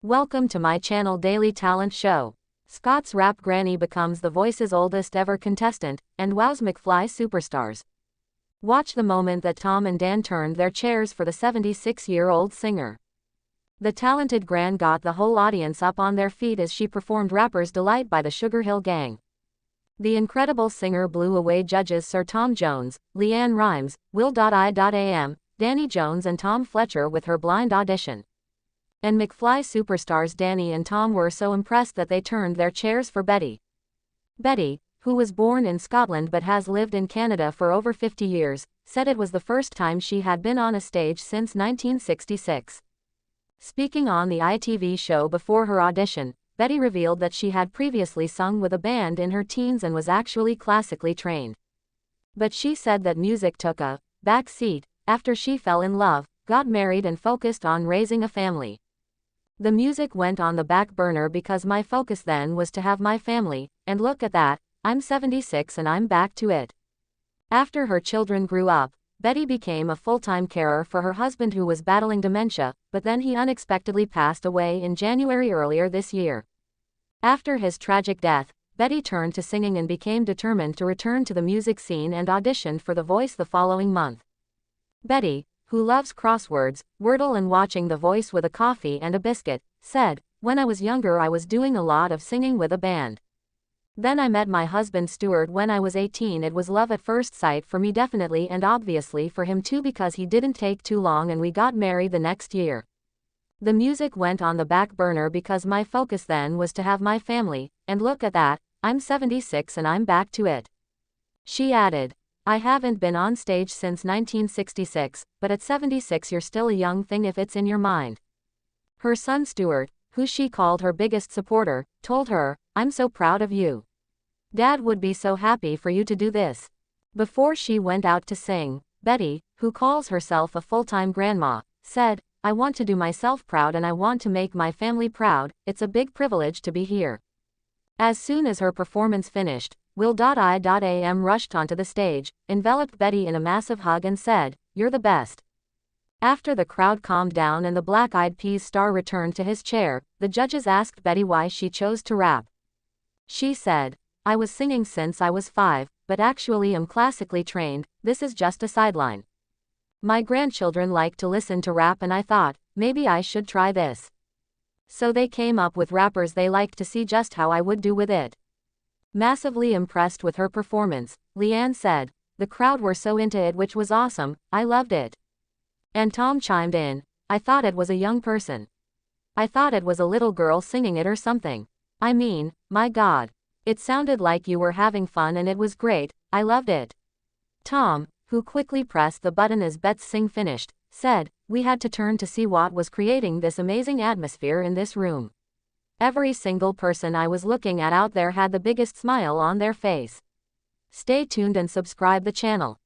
Welcome to my channel Daily Talent Show. Scots RAP granny becomes The Voice's oldest ever contestant, and wows McFly superstars. Watch the moment that Tom and Dan turned their chairs for the 76-year-old singer. The talented gran got the whole audience up on their feet as she performed Rapper's Delight by the Sugar Hill Gang. The incredible singer blew away judges Sir Tom Jones, Leanne Rimes, Will.I.am, Danny Jones and Tom Fletcher with her blind audition. And McFly superstars Danny and Tom were so impressed that they turned their chairs for Betty. Betty, who was born in Scotland but has lived in Canada for over 50 years, said it was the first time she had been on a stage since 1966. Speaking on the ITV show before her audition, Betty revealed that she had previously sung with a band in her teens and was actually classically trained. But she said that music took a back seat after she fell in love, got married and focused on raising a family. The music went on the back burner because my focus then was to have my family, and look at that, I'm 76 and I'm back to it. After her children grew up, Betty became a full-time carer for her husband who was battling dementia, but then he unexpectedly passed away in January earlier this year. After his tragic death, Betty turned to singing and became determined to return to the music scene and auditioned for The Voice the following month. Betty, who loves crosswords, Wordle and watching The Voice with a coffee and a biscuit, said, "When I was younger I was doing a lot of singing with a band. Then I met my husband Stuart when I was 18. It was love at first sight for me definitely and obviously for him too because he didn't take too long and we got married the next year. The music went on the back burner because my focus then was to have my family, and look at that, I'm 76 and I'm back to it." She added, "I haven't been on stage since 1966, but at 76 you're still a young thing if it's in your mind." Her son Stuart, who she called her biggest supporter, told her, "I'm so proud of you. Dad would be so happy for you to do this." Before she went out to sing, Betty, who calls herself a full-time grandma, said, "I want to do myself proud and I want to make my family proud. It's a big privilege to be here." As soon as her performance finished, Will.I.am rushed onto the stage, enveloped Betty in a massive hug and said, "You're the best." After the crowd calmed down and the Black Eyed Peas star returned to his chair, the judges asked Betty why she chose to rap. She said, "I was singing since I was 5, but actually am classically trained, this is just a sideline. My grandchildren like to listen to rap and I thought, maybe I should try this. So they came up with rappers they liked to see just how I would do with it." Massively impressed with her performance, Leanne said, "The crowd were so into it which was awesome, I loved it." And Tom chimed in, "I thought it was a young person. I thought it was a little girl singing it or something. I mean, my God. It sounded like you were having fun and it was great, I loved it." Tom, who quickly pressed the button as Bet's sing finished, said, "We had to turn to see what was creating this amazing atmosphere in this room. Every single person I was looking at out there had the biggest smile on their face." Stay tuned and subscribe the channel.